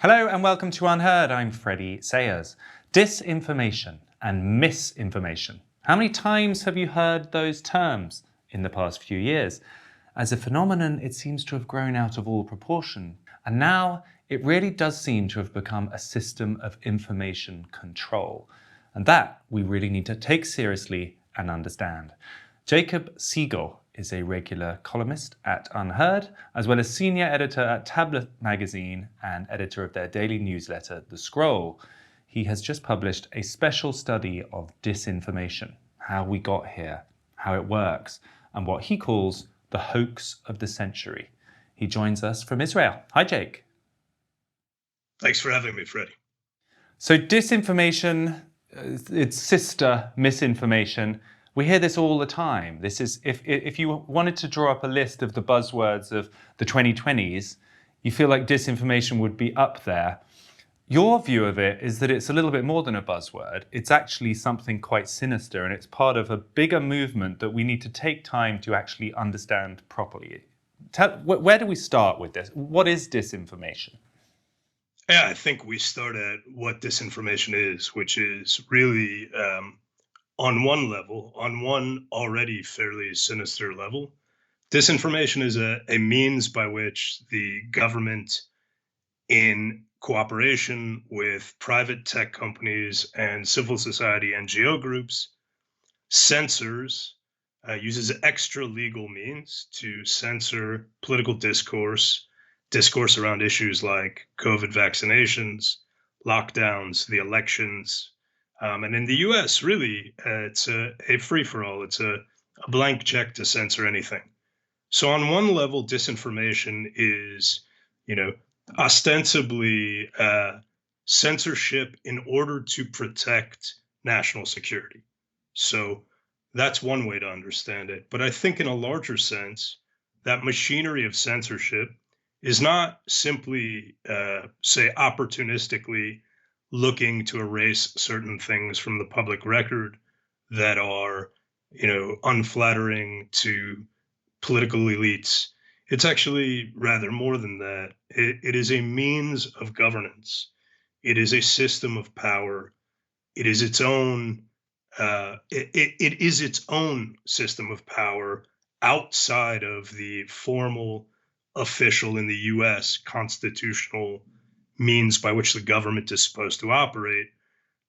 Hello and welcome to UnHerd. I'm Freddie Sayers. Disinformation and misinformation. How many times have you heard those terms in the past few years? As a phenomenon, it seems to have grown out of all proportion. And now it really does seem to have become a system of information control. And that we really need to take seriously and understand. Jacob Siegel is a regular columnist at UnHerd, as well as senior editor at Tablet magazine and editor of their daily newsletter, The Scroll. He has just published a special study of disinformation, how we got here, how it works, and what he calls the hoax of the century. He joins us from Israel. Hi, Jake. Thanks for having me, Freddie. So disinformation, its sister, misinformation. We hear this all the time. This is if you wanted to draw up a list of the buzzwords of the 2020s, you feel like disinformation would be up there. Your view of it is that it's a little bit more than a buzzword. It's actually something quite sinister, and it's part of a bigger movement that we need to take time to actually understand properly. Where do we start with this? What is disinformation? Yeah, I think we start at what disinformation is, which is really, on one level, on one already fairly sinister level, disinformation is a means by which the government, in cooperation with private tech companies and civil society NGO groups, uses extra legal means to censor political discourse around issues like COVID vaccinations, lockdowns, the elections. And in the US, really, it's a free-for-all. It's a blank check to censor anything. So on one level, disinformation is, ostensibly censorship in order to protect national security. So that's one way to understand it. But I think in a larger sense, that machinery of censorship is not simply, say, opportunistically looking to erase certain things from the public record that are, unflattering to political elites. It's actually rather more than that. It is a means of governance. It is a system of power. It is its own. It is its own system of power outside of the formal, official in the U.S. constitutional means by which the government is supposed to operate.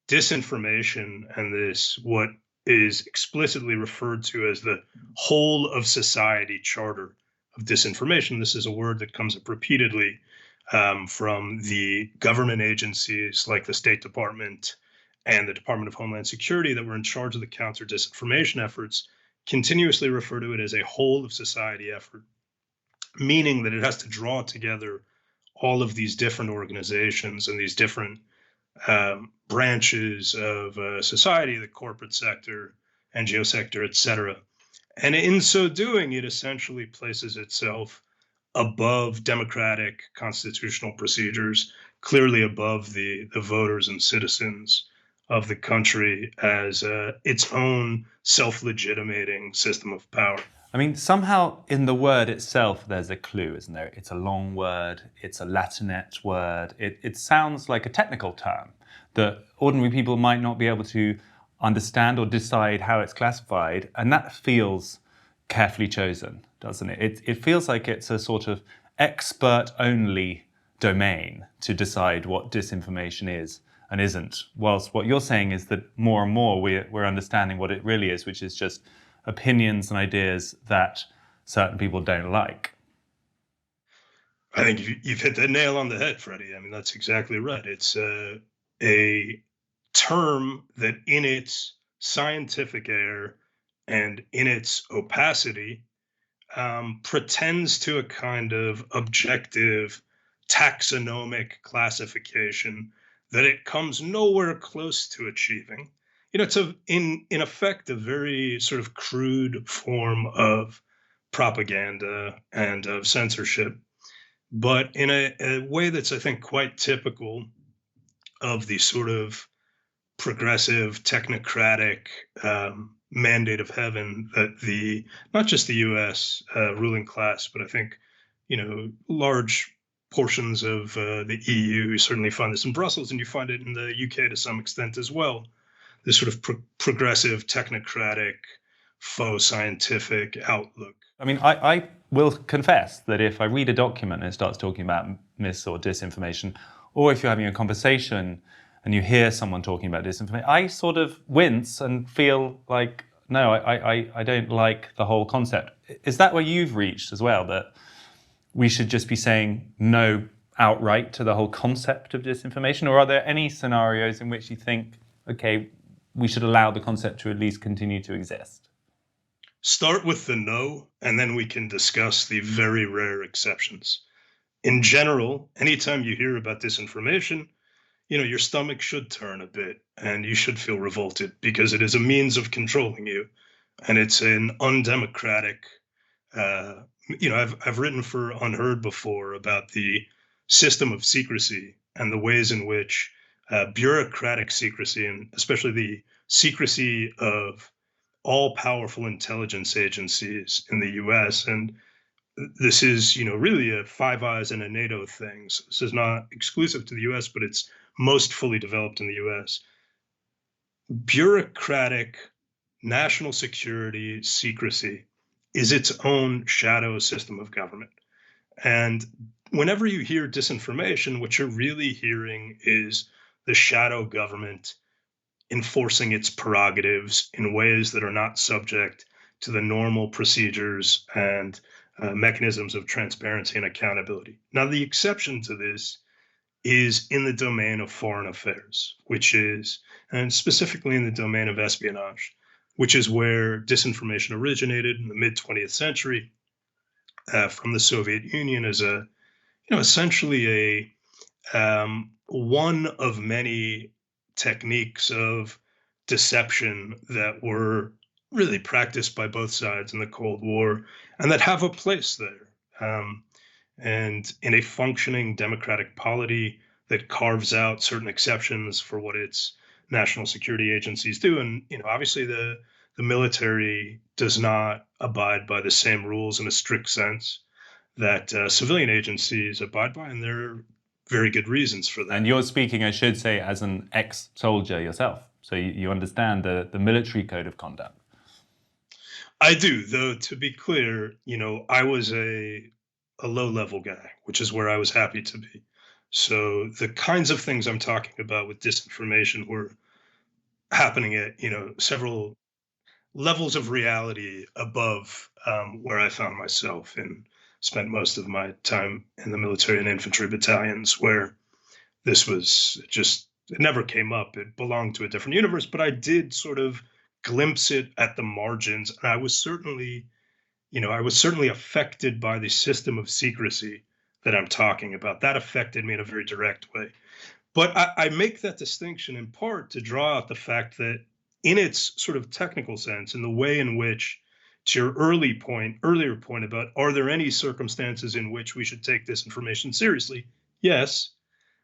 Disinformation and this, what is explicitly referred to as the whole of society charter of disinformation. This is a word that comes up repeatedly from the government agencies like the State Department and the Department of Homeland Security that were in charge of the counter disinformation efforts, continuously refer to it as a whole of society effort, meaning that it has to draw together all of these different organizations and these different branches of society, the corporate sector, NGO sector, etc. And in so doing, it essentially places itself above democratic constitutional procedures, clearly above the voters and citizens of the country as its own self-legitimating system of power. I mean, somehow in the word itself, there's a clue, isn't there? It's a long word. It's a Latinate word. It sounds like a technical term that ordinary people might not be able to understand or decide how it's classified. And that feels carefully chosen, doesn't it? It feels like it's a sort of expert-only domain to decide what disinformation is and isn't. Whilst what you're saying is that more and more we're understanding what it really is, which is just opinions and ideas that certain people don't like. I think you've hit the nail on the head, Freddie. I mean, that's exactly right. It's a term that in its scientific air and in its opacity pretends to a kind of objective taxonomic classification that it comes nowhere close to achieving. It's in effect a very sort of crude form of propaganda and of censorship, but in a way that's, I think, quite typical of the sort of progressive, technocratic mandate of heaven that not just the U.S. Ruling class, but I think, large portions of the EU. You certainly find this in Brussels, and you find it in the UK to some extent as well. This sort of progressive, technocratic, faux scientific outlook. I mean, I will confess that if I read a document and it starts talking about mis or disinformation, or if you're having a conversation and you hear someone talking about disinformation, I sort of wince and feel like, no, I don't like the whole concept. Is that where you've reached as well, that we should just be saying no outright to the whole concept of disinformation? Or are there any scenarios in which you think, okay, we should allow the concept to at least continue to exist? Start with the no, and then we can discuss the very rare exceptions. In general, anytime you hear about disinformation, your stomach should turn a bit and you should feel revolted because it is a means of controlling you, and it's an undemocratic. I've written for UnHerd before about the system of secrecy and the ways in which bureaucratic secrecy, and especially the secrecy of all powerful intelligence agencies in the US. And this is, really a Five Eyes and a NATO thing. So this is not exclusive to the US, but it's most fully developed in the US. Bureaucratic national security secrecy is its own shadow system of government. And whenever you hear disinformation, what you're really hearing is the shadow government enforcing its prerogatives in ways that are not subject to the normal procedures and mechanisms of transparency and accountability. Now, the exception to this is in the domain of foreign affairs, and specifically in the domain of espionage, which is where disinformation originated in the mid 20th century from the Soviet Union as essentially one of many techniques of deception that were really practiced by both sides in the Cold War and that have a place there. And in a functioning democratic polity that carves out certain exceptions for what its national security agencies do. And, obviously the military does not abide by the same rules in a strict sense that civilian agencies abide by, and there are very good reasons for that. And you're speaking, I should say, as an ex-soldier yourself, so you understand the military code of conduct. I do, though, to be clear, I was a low-level guy, which is where I was happy to be. So the kinds of things I'm talking about with disinformation were happening at, several levels of reality above where I found myself, and spent most of my time in the military and infantry battalions, where this was just, it never came up. It belonged to a different universe, but I did sort of glimpse it at the margins. And I was certainly affected by the system of secrecy that I'm talking about. That affected me in a very direct way. But I make that distinction in part to draw out the fact that in its sort of technical sense, in the way in which, to your earlier point about, are there any circumstances in which we should take this information seriously? Yes,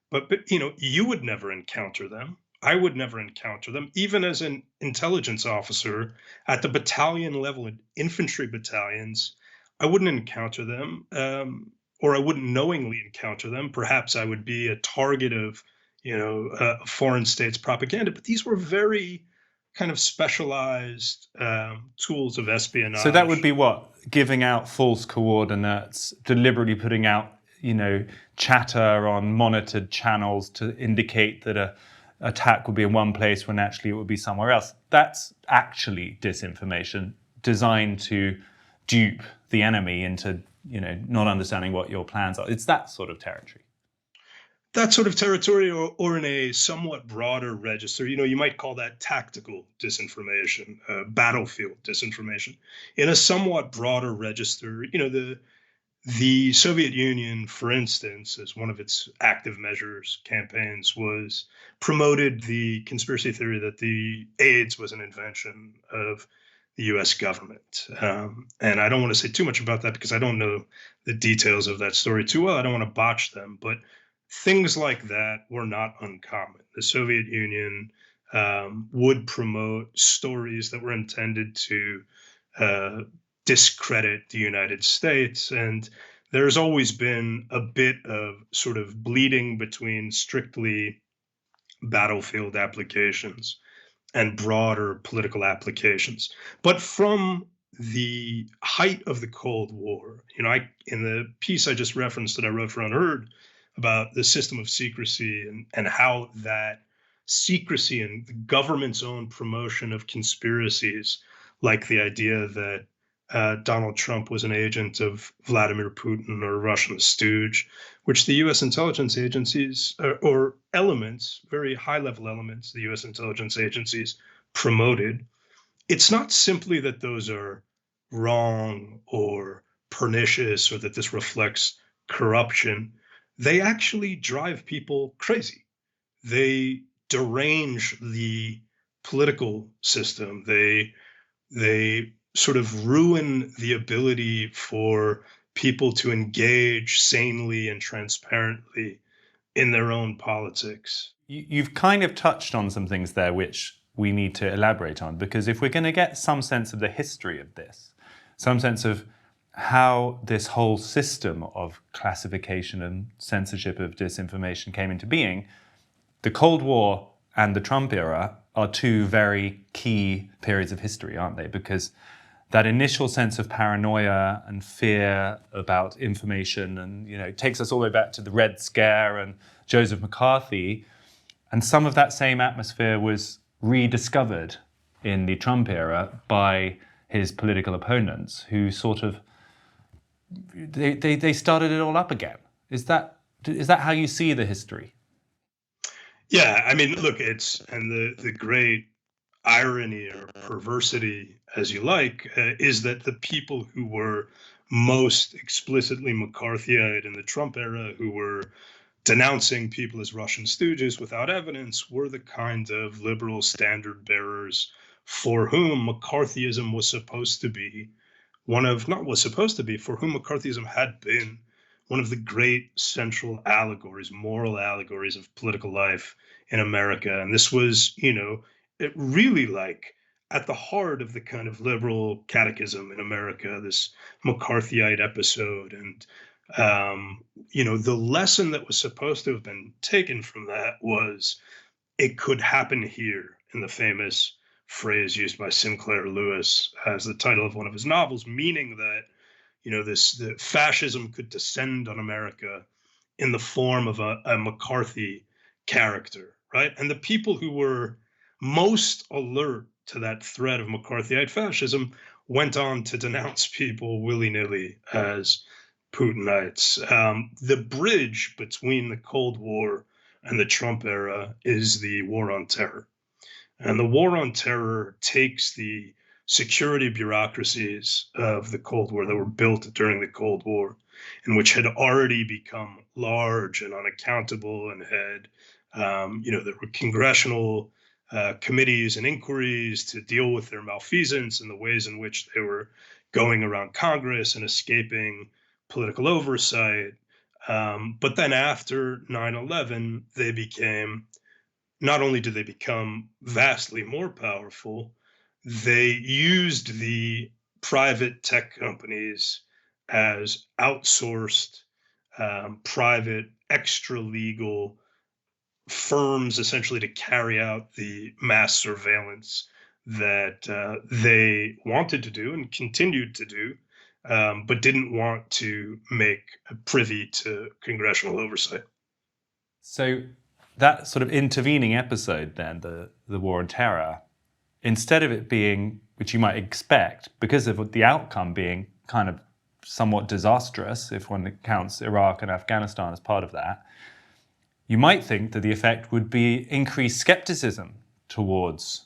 but you would never encounter them. I would never encounter them, even as an intelligence officer at the battalion level in infantry battalions. I wouldn't encounter them, or I wouldn't knowingly encounter them. Perhaps I would be a target of, foreign states' propaganda. But these were very kind of specialized tools of espionage. So that would be what? Giving out false coordinates, deliberately putting out, chatter on monitored channels to indicate that a attack would be in one place when actually it would be somewhere else. That's actually disinformation designed to dupe the enemy into, not understanding what your plans are. It's that sort of territory. That sort of territory, or in a somewhat broader register, you might call that tactical disinformation, battlefield disinformation. In a somewhat broader register, the Soviet Union, for instance, as one of its active measures campaigns, was promoted the conspiracy theory that the AIDS was an invention of the US government. And I don't want to say too much about that because I don't know the details of that story too well. I don't want to botch them, but things like that were not uncommon. The Soviet Union would promote stories that were intended to discredit the United States. And there's always been a bit of sort of bleeding between strictly battlefield applications and broader political applications. But from the height of the Cold War, in the piece I just referenced that I wrote for UnHerd about the system of secrecy and how that secrecy and the government's own promotion of conspiracies, like the idea that Donald Trump was an agent of Vladimir Putin or a Russian stooge, which the US intelligence agencies or elements, very high level elements, the US intelligence agencies promoted. It's not simply that those are wrong or pernicious or that this reflects corruption. They actually drive people crazy. They derange the political system. They sort of ruin the ability for people to engage sanely and transparently in their own politics. You've kind of touched on some things there which we need to elaborate on, because if we're going to get some sense of the history of this, some sense of how this whole system of classification and censorship of disinformation came into being, the Cold War and the Trump era are two very key periods of history, aren't they? Because that initial sense of paranoia and fear about information, and it takes us all the way back to the Red Scare and Joseph McCarthy, and some of that same atmosphere was rediscovered in the Trump era by his political opponents, who sort of they started it all up again. Is that how you see the history? Yeah, I mean, look, the great irony or perversity, as you like, is that the people who were most explicitly McCarthyite in the Trump era, who were denouncing people as Russian stooges without evidence, were the kind of liberal standard bearers for whom McCarthyism was supposed to be for whom McCarthyism had been one of the great central allegories, moral allegories of political life in America. And this was, it really like at the heart of the kind of liberal catechism in America, this McCarthyite episode. And, the lesson that was supposed to have been taken from that was it could happen here, in the famous phrase used by Sinclair Lewis as the title of one of his novels, meaning that the fascism could descend on America in the form of a McCarthy character, right? And the people who were most alert to that threat of McCarthyite fascism went on to denounce people willy-nilly as Putinites. The bridge between the Cold War and the Trump era is the War on Terror. And the War on Terror takes the security bureaucracies of the Cold War that were built during the Cold War, and which had already become large and unaccountable and had, there were congressional committees and inquiries to deal with their malfeasance and the ways in which they were going around Congress and escaping political oversight. But then after 9/11, not only did they become vastly more powerful, they used the private tech companies as outsourced, private, extra legal firms, essentially to carry out the mass surveillance that they wanted to do and continued to do, but didn't want to make privy to congressional oversight. So that sort of intervening episode then, the War on Terror, instead of it being, which you might expect, because of the outcome being kind of somewhat disastrous, if one counts Iraq and Afghanistan as part of that, you might think that the effect would be increased skepticism towards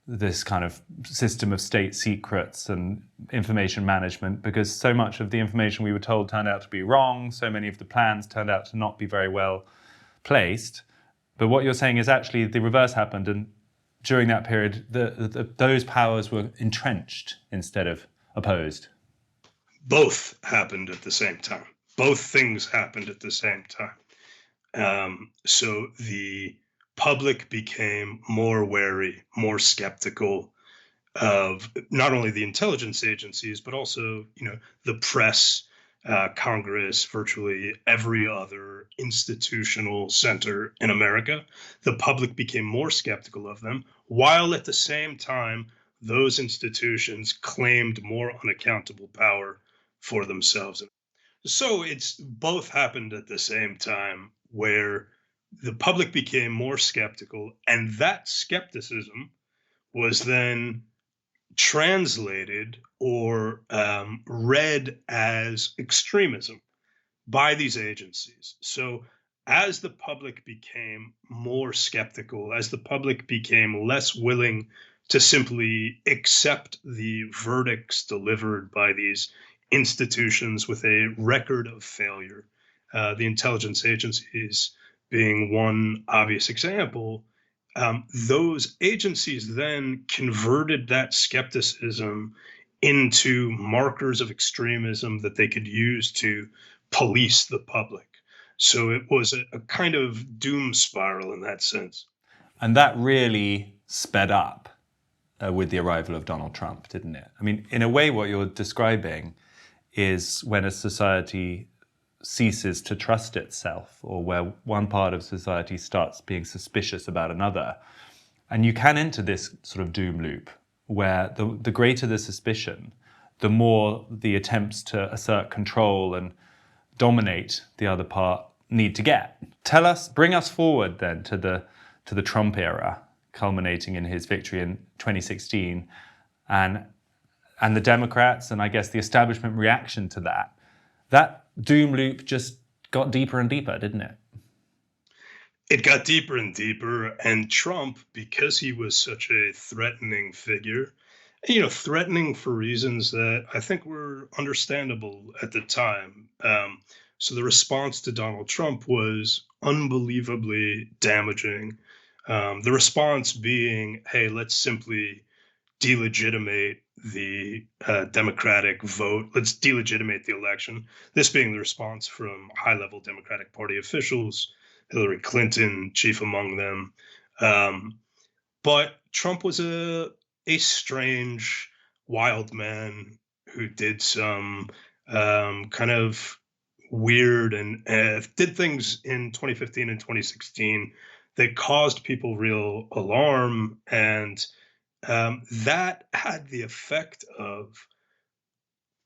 this kind of system of state secrets and information management, because so much of the information we were told turned out to be wrong, so many of the plans turned out to not be very well placed. But what you're saying is actually the reverse happened, and during that period, those powers were entrenched instead of opposed. Both happened at the same time. Both things happened at the same time. So the public became more wary, more skeptical of not only the intelligence agencies, but also, the press Congress, virtually every other institutional center in America. The public became more skeptical of them, while at the same time, those institutions claimed more unaccountable power for themselves. So it's both happened at the same time where the public became more skeptical, and that skepticism was then translated or read as extremism by these agencies. So, as the public became more skeptical, as the public became less willing to simply accept the verdicts delivered by these institutions with a record of failure, the intelligence agencies being one obvious example, those agencies then converted that skepticism into markers of extremism that they could use to police the public. So it was a kind of doom spiral in that sense. And that really sped up with the arrival of Donald Trump, didn't it? I mean, in a way, what you're describing is when a society ceases to trust itself, or where one part of society starts being suspicious about another. And you can enter this sort of doom loop where the greater the suspicion, the more the attempts to assert control and dominate the other part need to get. Bring us forward then to the Trump era, culminating in his victory in 2016, and the Democrats and I guess the establishment reaction to that. That doom loop just got deeper and deeper, didn't it? It got deeper and deeper, and Trump, because he was such a threatening figure, threatening for reasons that I think were understandable at the time. So the response to Donald Trump was unbelievably damaging. The response being, hey, let's simply delegitimate the Democratic vote. Let's delegitimate the election. This being the response from high level Democratic Party officials, Hillary Clinton, chief among them. But Trump was a strange, wild man who did some kind of weird and did things in 2015 and 2016 that caused people real alarm. And that had the effect of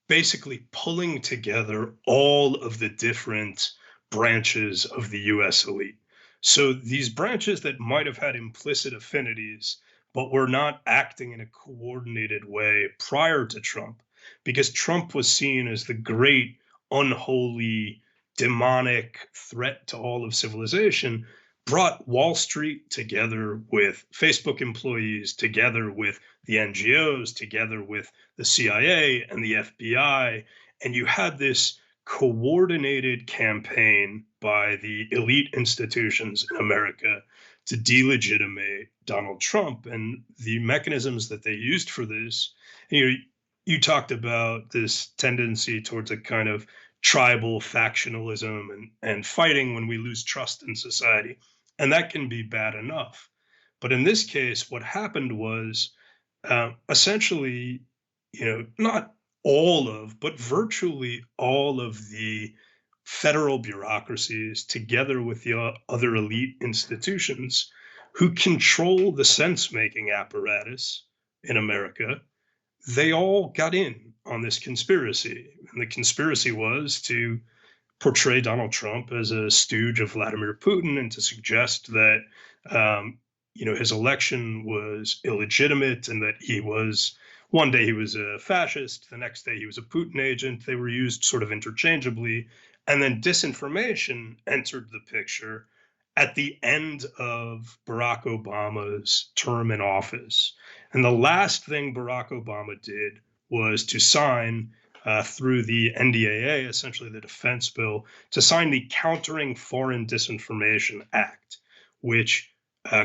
basically pulling together all of the different branches of the US elite. So these branches that might have had implicit affinities, but were not acting in a coordinated way prior to Trump, because Trump was seen as the great, unholy, demonic threat to all of civilization, brought Wall Street together with Facebook employees, together with the NGOs, together with the CIA and the FBI. And you had this coordinated campaign by the elite institutions in America to delegitimate Donald Trump. And the mechanisms that they used for this, you talked about this tendency towards a kind of tribal factionalism and fighting when we lose trust in society. And that can be bad enough. But in this case, what happened was essentially, not all of, but virtually all of the federal bureaucracies, together with the other elite institutions who control the sense making apparatus in America, they all got in on this conspiracy. And the conspiracy was to portray Donald Trump as a stooge of Vladimir Putin and to suggest that his election was illegitimate and that he was one day he was a fascist, the next day he was a Putin agent. They were used sort of interchangeably. And then disinformation entered the picture at the end of Barack Obama's term in office. And the last thing Barack Obama did was to sign through the NDAA, essentially the defense bill, to sign the Countering Foreign Disinformation Act, which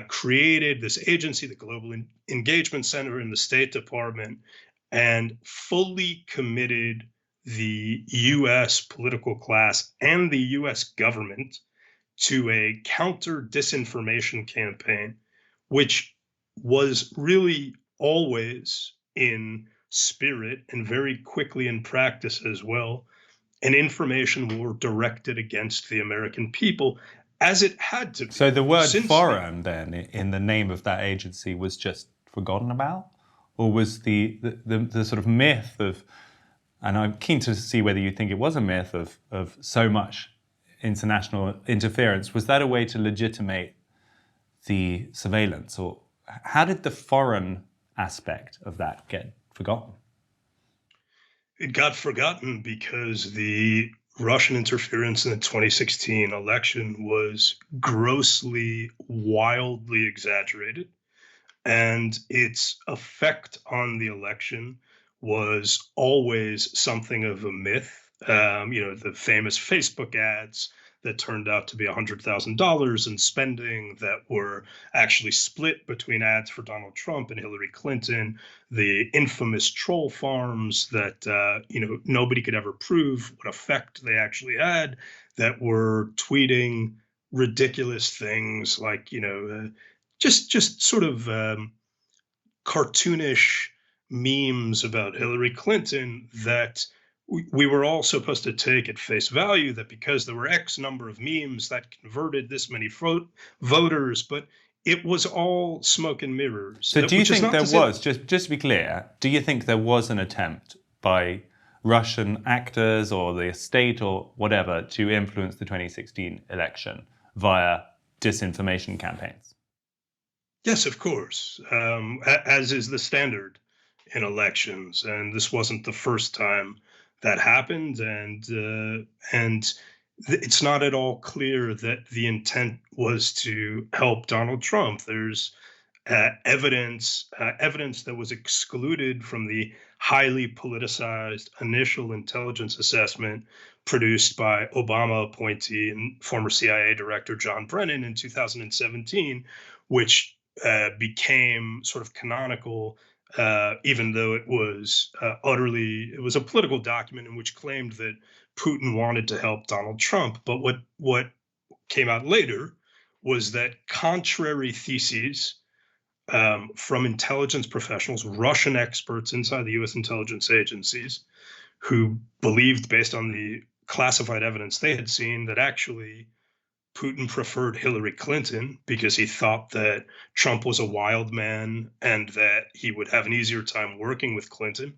created this agency, the Global Engagement Center in the State Department, and fully committed the US political class and the US government to a counter disinformation campaign, which was really always in spirit and very quickly in practice as well, an information war directed against the American people, as it had to be. So the word Since foreign then, in the name of that agency, was just forgotten about? Or was the sort of myth of, and I'm keen to see whether you think it was a myth of so much international interference, was that a way to legitimate the surveillance? Or how did the foreign aspect of that get forgotten? it got forgotten because the Russian interference in the 2016 election was grossly, wildly exaggerated. And its effect on the election was always something of a myth. The famous Facebook ads that turned out to be $100,000 in spending that were actually split between ads for Donald Trump and Hillary Clinton, the infamous troll farms that nobody could ever prove what effect they actually had, that were tweeting ridiculous things like just sort of cartoonish memes about Hillary Clinton that we were all supposed to take at face value, that because there were X number of memes that converted this many voters, but it was all smoke and mirrors. So do you which is think not there to say- was, just to be clear, do you think there was an attempt by Russian actors or the state or whatever to influence the 2016 election via disinformation campaigns? Yes, of course, as is the standard in elections, and this wasn't the first time that happened, and it's not at all clear that the intent was to help Donald Trump. There's evidence that was excluded from the highly politicized initial intelligence assessment produced by Obama appointee and former CIA director John Brennan in 2017, which became sort of canonical, even though it was it was a political document in which claimed that Putin wanted to help Donald Trump. But what came out later was that contrary theses from intelligence professionals, Russian experts inside the U.S. intelligence agencies, who believed, based on the classified evidence they had seen, that actually Putin preferred Hillary Clinton because he thought that Trump was a wild man and that he would have an easier time working with Clinton.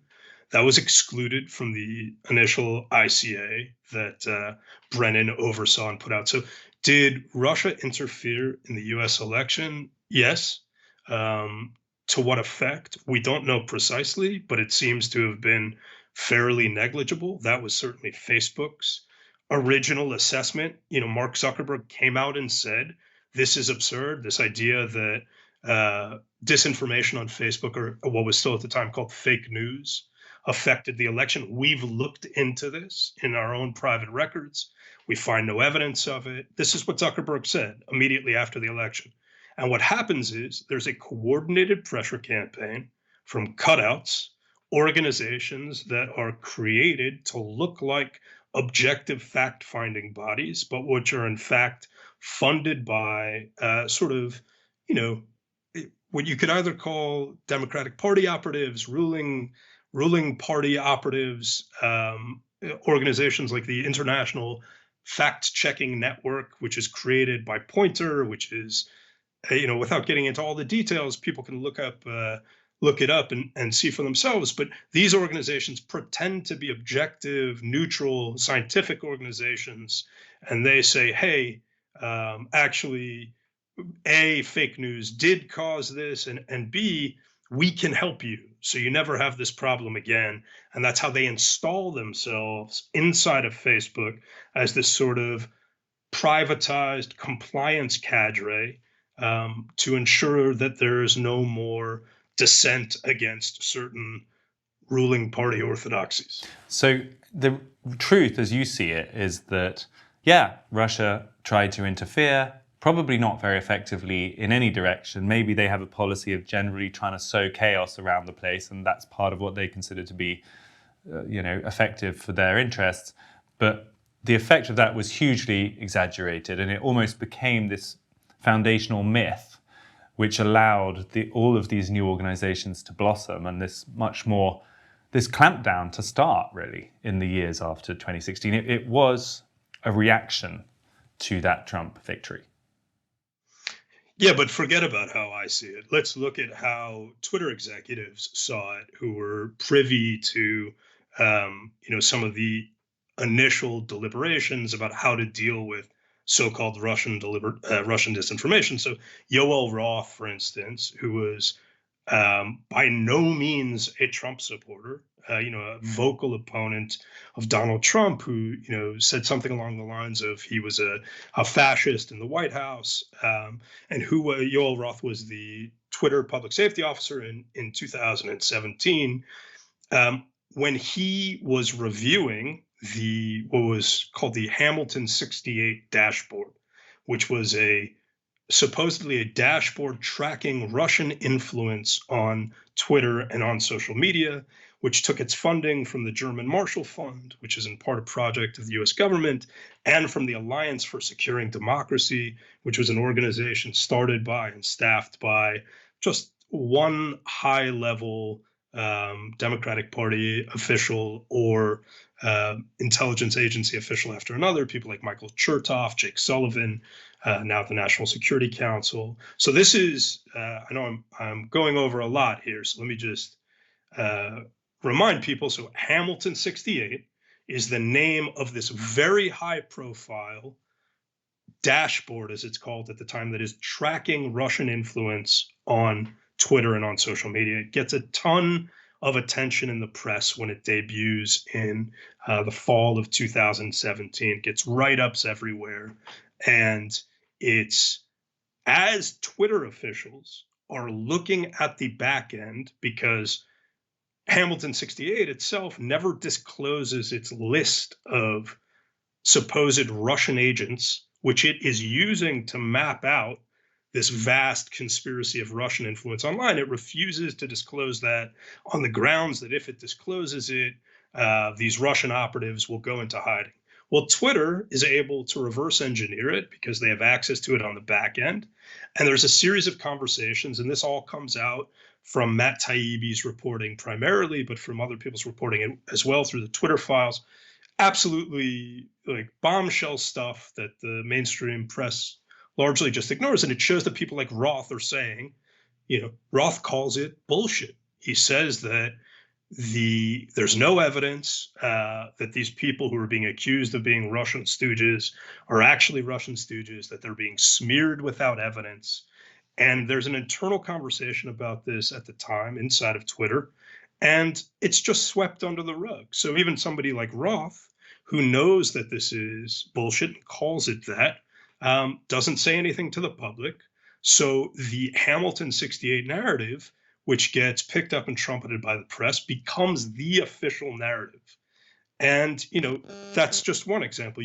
That was excluded from the initial ICA that Brennan oversaw and put out. So did Russia interfere in the US election? Yes. To what effect? We don't know precisely, but it seems to have been fairly negligible. That was certainly Facebook's original assessment. Mark Zuckerberg came out and said, this is absurd. This idea that disinformation on Facebook, or what was still at the time called fake news, affected the election. We've looked into this in our own private records. We find no evidence of it. This is what Zuckerberg said immediately after the election. And what happens is there's a coordinated pressure campaign from cutouts, organizations that are created to look like objective fact-finding bodies, but which are in fact funded by what you could either call Democratic Party operatives, ruling party operatives, organizations like the International Fact-Checking Network, which is created by Pointer, which is, without getting into all the details, people can look it up and see for themselves. But these organizations pretend to be objective, neutral, scientific organizations, and they say, hey, actually, A, fake news did cause this, and B, we can help you, so you never have this problem again. And that's how they install themselves inside of Facebook as this sort of privatized compliance cadre, to ensure that there is no more dissent against certain ruling party orthodoxies. So the truth, as you see it, is that, yeah, Russia tried to interfere, probably not very effectively in any direction. Maybe they have a policy of generally trying to sow chaos around the place, and that's part of what they consider to be, effective for their interests. But the effect of that was hugely exaggerated, and it almost became this foundational myth which allowed all of these new organizations to blossom, and this much more this clampdown to start, really, in the years after 2016. It was a reaction to that Trump victory. Yeah, but forget about how I see it. Let's look at how Twitter executives saw it, who were privy to, some of the initial deliberations about how to deal with so-called Russian disinformation. So Yoel Roth, for instance, who was by no means a Trump supporter, a vocal opponent of Donald Trump, who said something along the lines of he was a fascist in the White House, and who Yoel Roth was the Twitter public safety officer in 2017, when he was reviewing what was called the Hamilton 68 dashboard, which was supposedly a dashboard tracking Russian influence on Twitter and on social media, which took its funding from the German Marshall Fund, which is in part a project of the US government, and from the Alliance for Securing Democracy, which was an organization started by and staffed by just one high-level Democratic Party official or intelligence agency official after another, people like Michael Chertoff, Jake Sullivan, now at the National Security Council. So this is, I know I'm going over a lot here, so let me just remind people. So Hamilton 68 is the name of this very high profile dashboard, as it's called at the time, that is tracking Russian influence on Twitter and on social media. It gets a ton of attention in the press when it debuts in the fall of 2017. It gets write-ups everywhere. And it's as Twitter officials are looking at the back end, because Hamilton 68 itself never discloses its list of supposed Russian agents, which it is using to map out this vast conspiracy of Russian influence online. It refuses to disclose that on the grounds that if it discloses it, these Russian operatives will go into hiding. Well, Twitter is able to reverse engineer it because they have access to it on the back end. And there's a series of conversations, and this all comes out from Matt Taibbi's reporting primarily, but from other people's reporting as well through the Twitter files. Absolutely like bombshell stuff that the mainstream press largely just ignores. And it shows that people like Roth are saying, Roth calls it bullshit. He says that there's no evidence that these people who are being accused of being Russian stooges are actually Russian stooges, that they're being smeared without evidence. And there's an internal conversation about this at the time inside of Twitter, and it's just swept under the rug. So even somebody like Roth, who knows that this is bullshit and calls it that, doesn't say anything to the public. So the Hamilton 68 narrative, which gets picked up and trumpeted by the press, becomes the official narrative. And, that's just one example.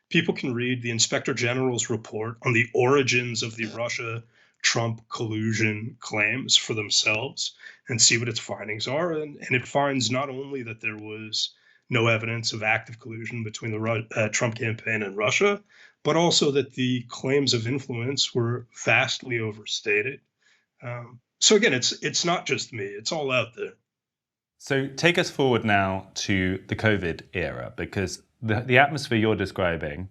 People can read the Inspector General's report on the origins of the Russia-Trump collusion claims for themselves and see what its findings are. And it finds not only that there was no evidence of active collusion between the Trump campaign and Russia, but also that the claims of influence were vastly overstated. So again, it's not just me, it's all out there. So take us forward now to the COVID era, because the atmosphere you're describing,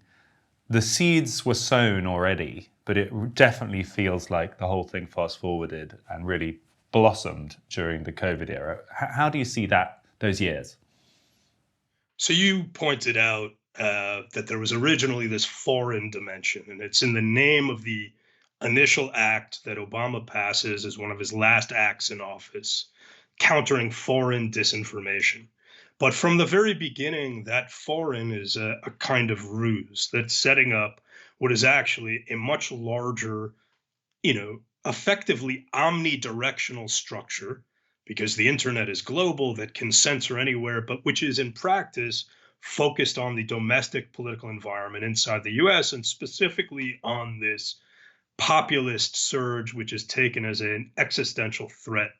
the seeds were sown already, but it definitely feels like the whole thing fast forwarded and really blossomed during the COVID era. How do you see those years? So you pointed out that there was originally this foreign dimension, and it's in the name of the initial act that Obama passes as one of his last acts in office, countering foreign disinformation. But from the very beginning, that foreign is a kind of ruse that's setting up what is actually a much larger, effectively omnidirectional structure, because the internet is global, that can censor anywhere, but which is in practice focused on the domestic political environment inside the US, and specifically on this populist surge, which is taken as an existential threat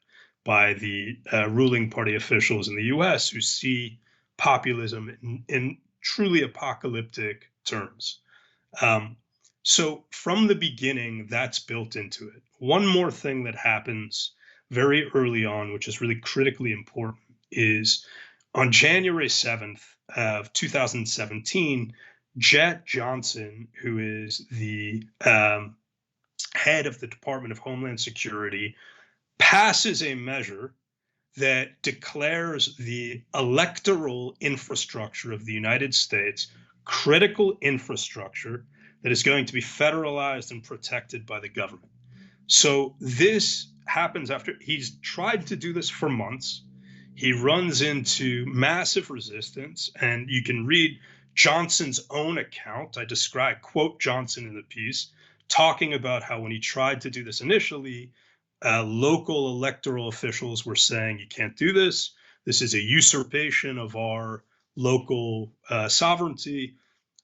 by the ruling party officials in the US, who see populism in truly apocalyptic terms. So from the beginning, that's built into it. One more thing that happens very early on, which is really critically important, is on January 7th of 2017, Jet Johnson, who is the head of the Department of Homeland Security, passes a measure that declares the electoral infrastructure of the United States critical infrastructure that is going to be federalized and protected by the government. So this happens after he's tried to do this for months. He runs into massive resistance, and you can read Johnson's own account. I quote Johnson in the piece, talking about how when he tried to do this initially, local electoral officials were saying, you can't do this. This is a usurpation of our local sovereignty.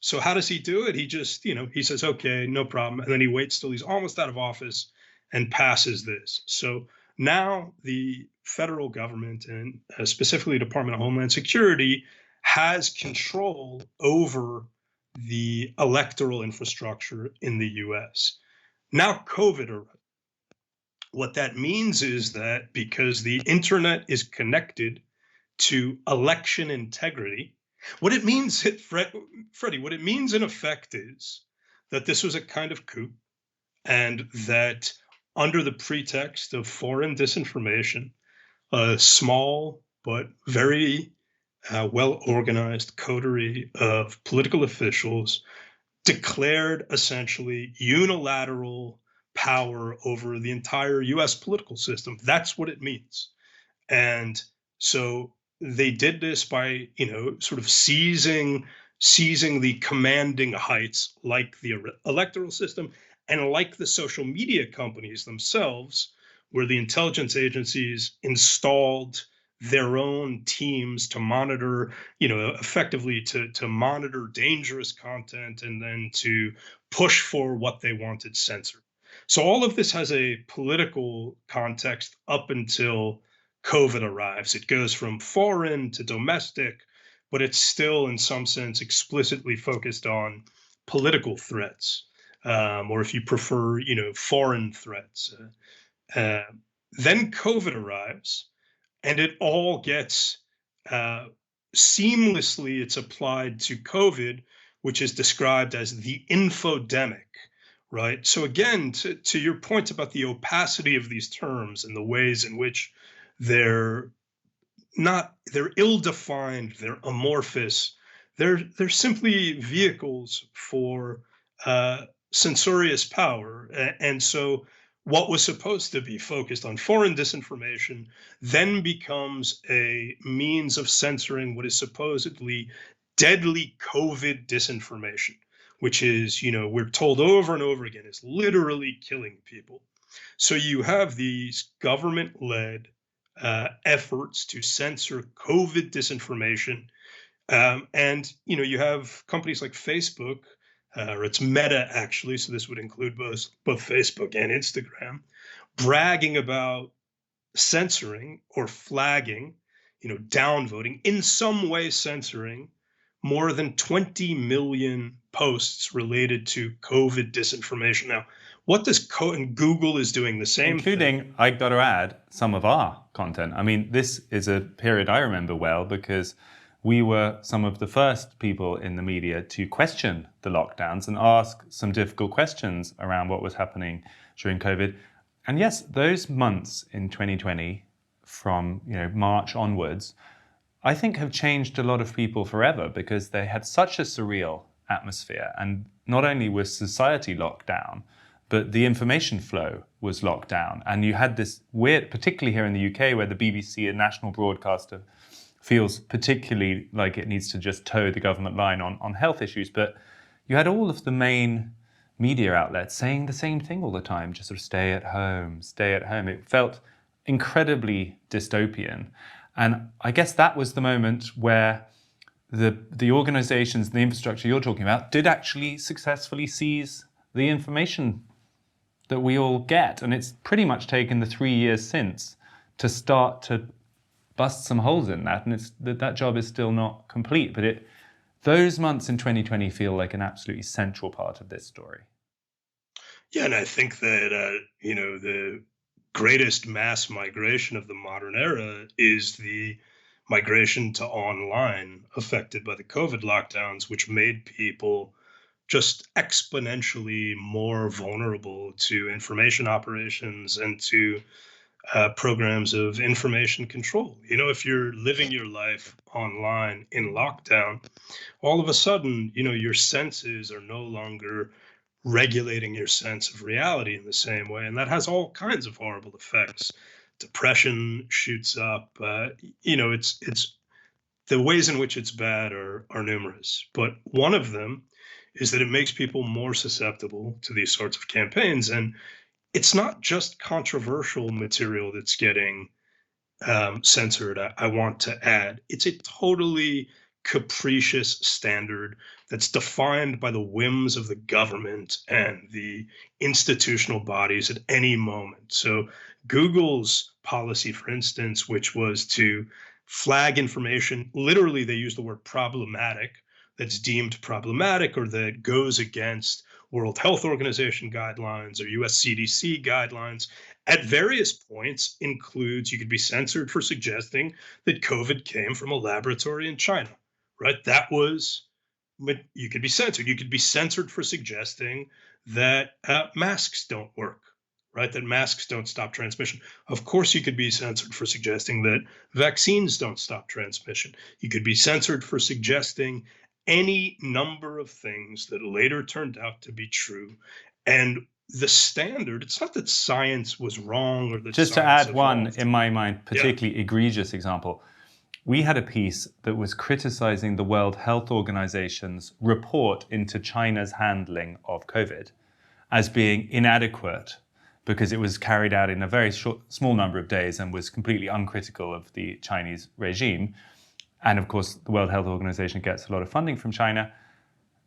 So how does he do it? He just, he says, okay, no problem. And then he waits till he's almost out of office and passes this. So now the federal government, and specifically Department of Homeland Security, has control over the electoral infrastructure in the US. Now COVID arrived. What that means is that because the internet is connected to election integrity, what it means, Freddie, what it means in effect is that this was a kind of coup, and that under the pretext of foreign disinformation, a small but very well-organized coterie of political officials declared essentially unilateral power over the entire US political system. That's what it means. And so they did this by, sort of seizing the commanding heights, like the electoral system and like the social media companies themselves, where the intelligence agencies installed their own teams to monitor, effectively to monitor dangerous content and then to push for what they wanted censored. So all of this has a political context up until COVID arrives. It goes from foreign to domestic, but it's still in some sense explicitly focused on political threats, or if you prefer, foreign threats. Then COVID arrives, and it all gets seamlessly, it's applied to COVID, which is described as the infodemic, right? So again, to your point about the opacity of these terms and the ways in which they're ill-defined, they're amorphous, they're simply vehicles for censorious power. And so what was supposed to be focused on foreign disinformation then becomes a means of censoring what is supposedly deadly COVID disinformation, which is, we're told over and over again, is literally killing people. So you have these government-led efforts to censor COVID disinformation. And, you have companies like Facebook, or it's Meta actually, so this would include both Facebook and Instagram, bragging about censoring or flagging, downvoting, in some way censoring more than 20 million posts related to COVID disinformation. Now, what does and Google is doing the same including, thing. I got to add, some of our content. I mean, this is a period I remember well because we were some of the first people in the media to question the lockdowns and ask some difficult questions around what was happening during COVID. And yes, those months in 2020 from March onwards, I think have changed a lot of people forever because they had such a surreal atmosphere. And not only was society locked down, but the information flow was locked down. And you had this weird, particularly here in the UK, where the BBC, a national broadcaster, feels particularly like it needs to just toe the government line on health issues. But you had all of the main media outlets saying the same thing all the time, just sort of stay at home, stay at home. It felt incredibly dystopian. And I guess that was the moment where the organizations, the infrastructure you're talking about, did actually successfully seize the information that we all get. And it's pretty much taken the 3 years since to start to bust some holes in that. And that job is still not complete. But those months in 2020 feel like an absolutely central part of this story. Yeah, and I think that, the greatest mass migration of the modern era is the migration to online affected by the COVID lockdowns, which made people just exponentially more vulnerable to information operations and to programs of information control. If you're living your life online in lockdown, all of a sudden, your senses are no longer regulating your sense of reality in the same way. And that has all kinds of horrible effects. Depression shoots up. It's the ways in which it's bad are numerous. But one of them is that it makes people more susceptible to these sorts of campaigns. And it's not just controversial material that's getting censored. I want to add, it's a totally capricious standard that's defined by the whims of the government and the institutional bodies at any moment. So Google's policy, for instance, which was to flag information, literally they use the word problematic, that's deemed problematic or that goes against World Health Organization guidelines or US CDC guidelines, at various points includes you could be censored for suggesting that COVID came from a laboratory in China, right? That was, you could be censored. You could be censored for suggesting that masks don't work, right? That masks don't stop transmission. Of course, you could be censored for suggesting that vaccines don't stop transmission. You could be censored for suggesting any number of things that later turned out to be true. And the standard, it's not that science was wrong or that Just to science add one, evolved. in my mind, particularly egregious example, we had a piece that was criticizing the World Health Organization's report into China's handling of COVID as being inadequate because it was carried out in a very small number of days and was completely uncritical of the Chinese regime. And of course, the World Health Organization gets a lot of funding from China.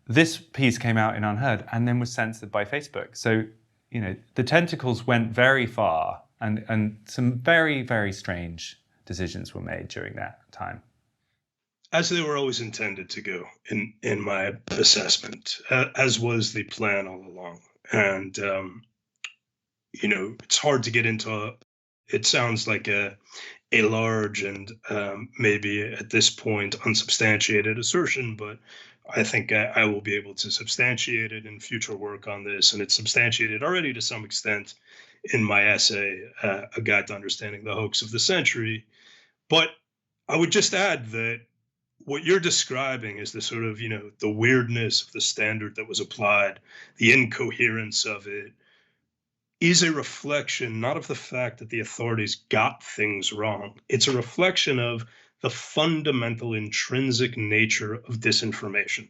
This piece came out in UnHerd and then was censored by Facebook. So, the tentacles went very far and some very, very strange decisions were made during that time. As they were always intended to go, in my assessment, as was the plan all along. And, it's hard to get into it sounds like a large and maybe at this point unsubstantiated assertion, but I think I will be able to substantiate it in future work on this. And it's substantiated already to some extent in my essay, A Guide to Understanding the Hoax of the Century. But I would just add that what you're describing is the sort of, the weirdness of the standard that was applied, the incoherence of it, is a reflection not of the fact that the authorities got things wrong. It's a reflection of the fundamental intrinsic nature of disinformation,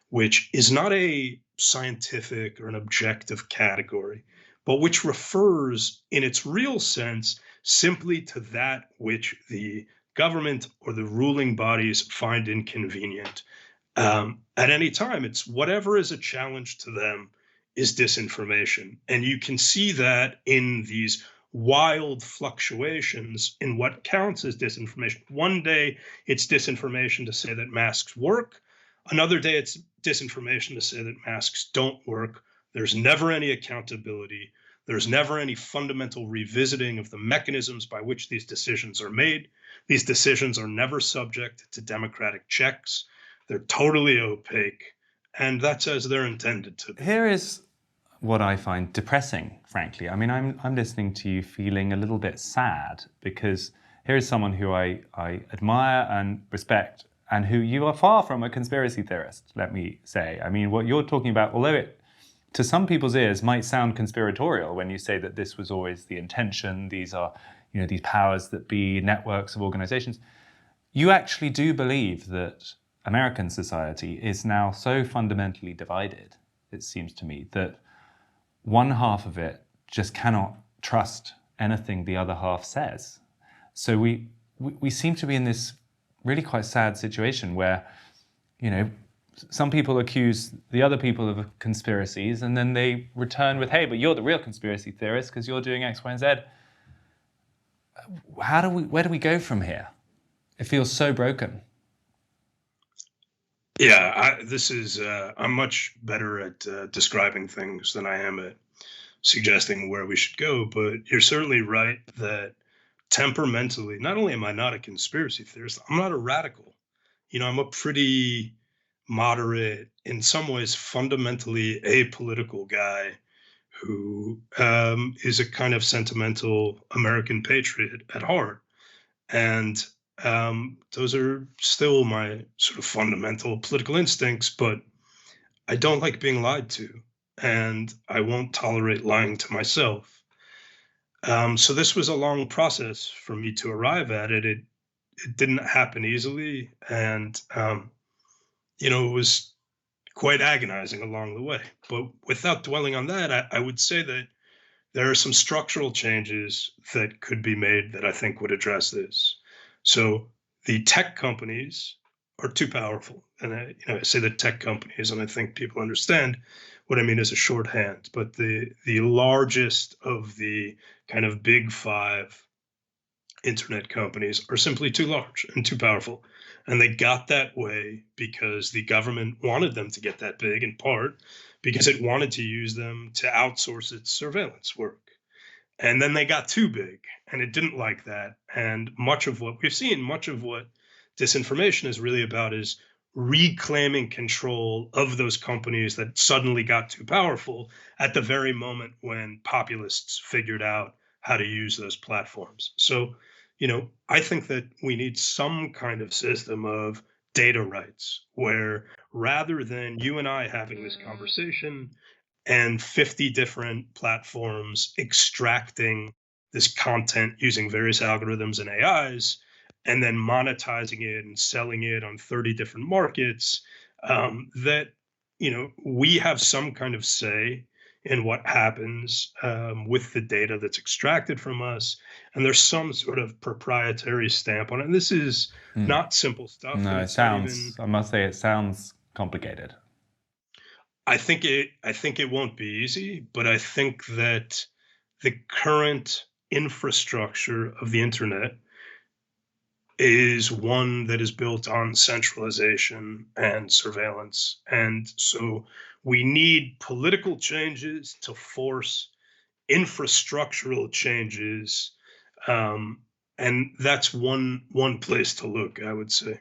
which is not a scientific or an objective category, but which refers in its real sense simply to that which the government or the ruling bodies find inconvenient. At any time, it's whatever is a challenge to them is disinformation. And you can see that in these wild fluctuations in what counts as disinformation. One day it's disinformation to say that masks work. Another day it's disinformation to say that masks don't work. There's never any accountability. There's never any fundamental revisiting of the mechanisms by which these decisions are made. These decisions are never subject to democratic checks. They're totally opaque. And that's as they're intended to be. Here is what I find depressing, frankly. I mean, I'm listening to you feeling a little bit sad because here is someone who I admire and respect and who you are far from a conspiracy theorist, let me say. I mean, what you're talking about, although it, to some people's ears, might sound conspiratorial when you say that this was always the intention, these are, these powers that be, networks of organizations, you actually do believe that American society is now so fundamentally divided, it seems to me, that one half of it just cannot trust anything the other half says. So we seem to be in this really quite sad situation where, some people accuse the other people of conspiracies and then they return with, hey, but you're the real conspiracy theorist because you're doing X, Y, and Z. Where do we go from here? It feels so broken. Yeah, I'm much better at describing things than I am at suggesting where we should go. But you're certainly right that temperamentally, not only am I not a conspiracy theorist, I'm not a radical. I'm a pretty moderate, in some ways, fundamentally apolitical guy who is a kind of sentimental American patriot at heart. And those are still my sort of fundamental political instincts, but I don't like being lied to, and I won't tolerate lying to myself. So this was a long process for me to arrive at it. It didn't happen easily, and it was quite agonizing along the way. But without dwelling on that, I would say that there are some structural changes that could be made that I think would address this. So the tech companies are too powerful, and I say the tech companies, and I think people understand what I mean as a shorthand. But the largest of the kind of big five internet companies are simply too large and too powerful. And they got that way because the government wanted them to get that big, in part because it wanted to use them to outsource its surveillance work. And then they got too big and it didn't like that. And much of what we've seen, much of what disinformation is really about is reclaiming control of those companies that suddenly got too powerful at the very moment when populists figured out how to use those platforms. So, I think that we need some kind of system of data rights where rather than you and I having this conversation and 50 different platforms extracting this content using various algorithms and AIs, and then monetizing it and selling it on 30 different markets, that we have some kind of say in what happens with the data that's extracted from us, and there's some sort of proprietary stamp on it. And this is not simple stuff. No, And it it's not even. sounds, I must say, it sounds complicated. I think it won't be easy, but I think that the current infrastructure of the internet is one that is built on centralization and surveillance. And so we need political changes to force infrastructural changes. Um, and that's one place to look, I would say.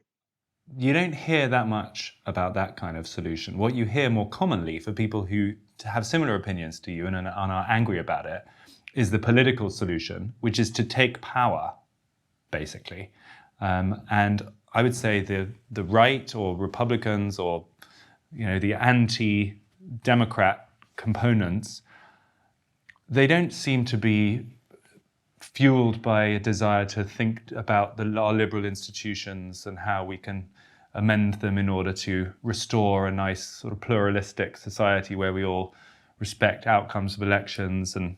You don't hear that much about that kind of solution. What you hear more commonly for people who have similar opinions to you and are angry about it is the political solution, which is to take power, basically. And I would say the right or Republicans or the anti-democrat components, they don't seem to be fueled by a desire to think about our liberal institutions and how we can amend them in order to restore a nice sort of pluralistic society where we all respect outcomes of elections and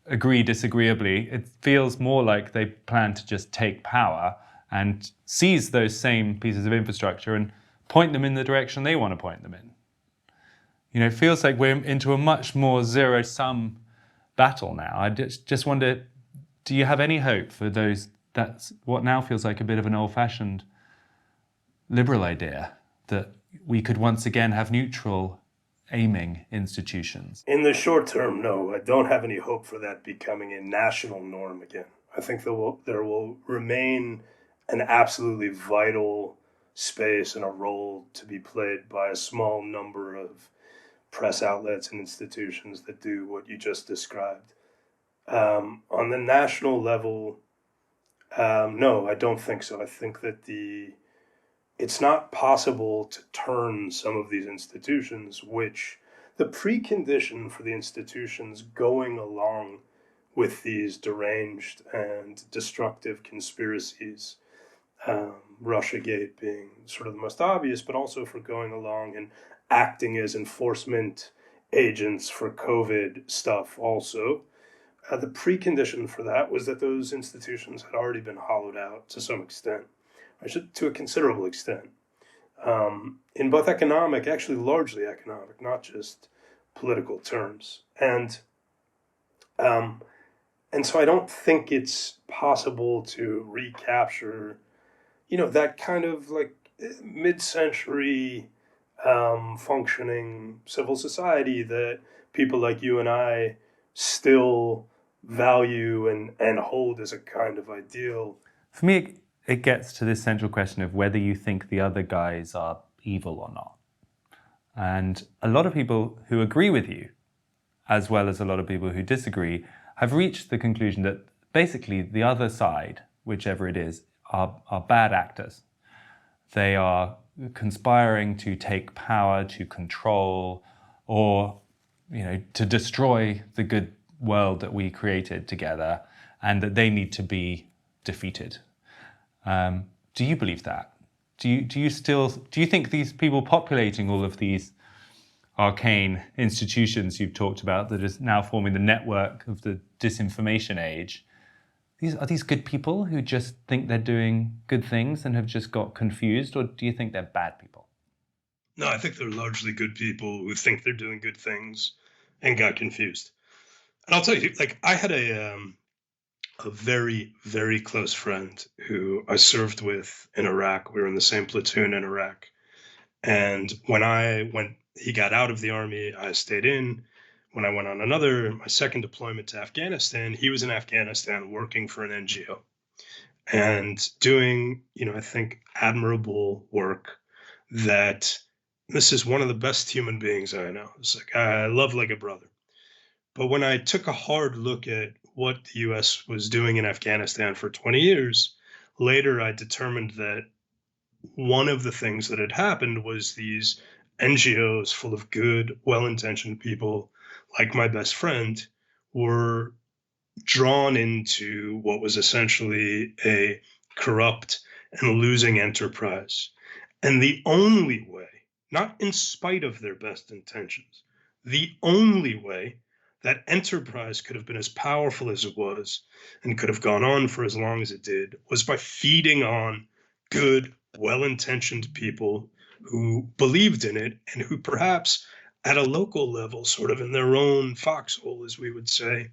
agree disagreeably. It feels more like they plan to just take power and seize those same pieces of infrastructure and point them in the direction they want to point them in. It feels like we're into a much more zero-sum battle now. I just wonder, do you have any hope for those? That's what now feels like a bit of an old-fashioned liberal idea, that we could once again have neutral aiming institutions. In the short term, no, I don't have any hope for that becoming a national norm again. I think there will remain an absolutely vital space and a role to be played by a small number of press outlets and institutions that do what you just described. On the national level, no, I don't think so. I think that it's not possible to turn some of these institutions, which the precondition for the institutions going along with these deranged and destructive conspiracies, Russiagate being sort of the most obvious, but also for going along and acting as enforcement agents for COVID stuff also. The precondition for that was that those institutions had already been hollowed out to some extent, to a considerable extent, in both economic, actually largely economic, not just political terms. And so I don't think it's possible to recapture, that kind of like mid-century functioning civil society that people like you and I still value and hold as a kind of ideal. For me, it gets to this central question of whether you think the other guys are evil or not. And a lot of people who agree with you, as well as a lot of people who disagree, have reached the conclusion that basically the other side, whichever it is, are bad actors. They are conspiring to take power, to control, or to destroy the good world that we created together, and that they need to be defeated. Do you believe that? Do you think these people populating all of these arcane institutions you've talked about that is now forming the network of the disinformation age, are these good people who just think they're doing good things and have just got confused, or do you think they're bad people? No, I think they're largely good people who think they're doing good things and got confused. And I'll tell you, like, I had a very, very close friend who I served with in Iraq. We were in the same platoon in Iraq. And when he got out of the army, I stayed in. When I went on my second deployment to Afghanistan, he was in Afghanistan working for an NGO and doing, I think, admirable work. That this is one of the best human beings I know. It's like, I love like a brother. But when I took a hard look at what the US was doing in Afghanistan for 20 years, later I determined that one of the things that had happened was these NGOs full of good, well-intentioned people like my best friend were drawn into what was essentially a corrupt and losing enterprise. And the only way, not in spite of their best intentions, the only way that enterprise could have been as powerful as it was and could have gone on for as long as it did was by feeding on good, well-intentioned people who believed in it and who perhaps at a local level, sort of in their own foxhole, as we would say,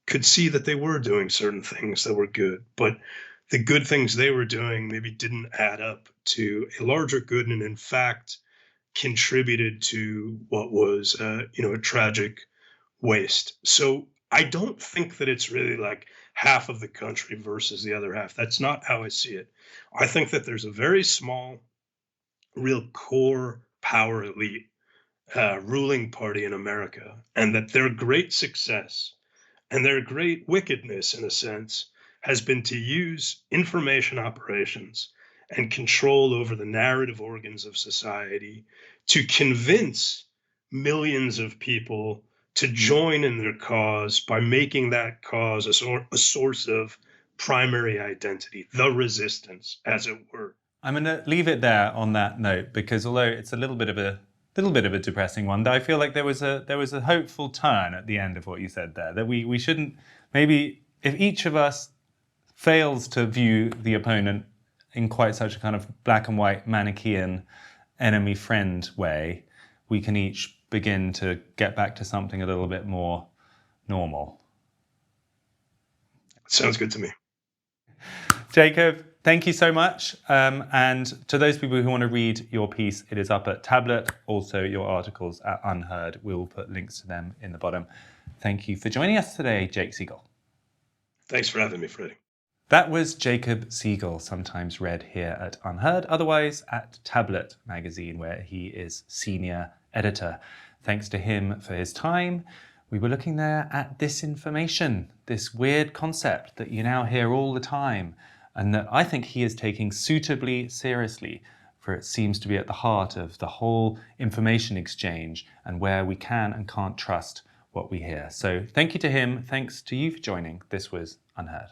could see that they were doing certain things that were good, but the good things they were doing maybe didn't add up to a larger good, and in fact contributed to what was, a tragic waste. So I don't think that it's really like half of the country versus the other half. That's not how I see it. I think that there's a very small, real core power elite ruling party in America, and that their great success and their great wickedness, in a sense, has been to use information operations and control over the narrative organs of society to convince millions of people to join in their cause by making that cause a source of primary identity, the resistance, as it were. I'm going to leave it there on that note, because although it's a little bit of a depressing one, I feel like there was a hopeful turn at the end of what you said there, that we shouldn't, maybe if each of us fails to view the opponent in quite such a kind of black and white Manichaean enemy friend way, we can each begin to get back to something a little bit more normal. Sounds good to me. Jacob, thank you so much. And to those people who want to read your piece, it is up at Tablet. Also, your articles at UnHerd. We'll put links to them in the bottom. Thank you for joining us today, Jake Siegel. Thanks for having me, Freddie. That was Jacob Siegel, sometimes read here at UnHerd, otherwise at Tablet magazine, where he is senior editor. Thanks to him for his time. We were looking there at disinformation, this weird concept that you now hear all the time, and that I think he is taking suitably seriously, for it seems to be at the heart of the whole information exchange and where we can and can't trust what we hear. So thank you to him. Thanks to you for joining. This was UnHerd.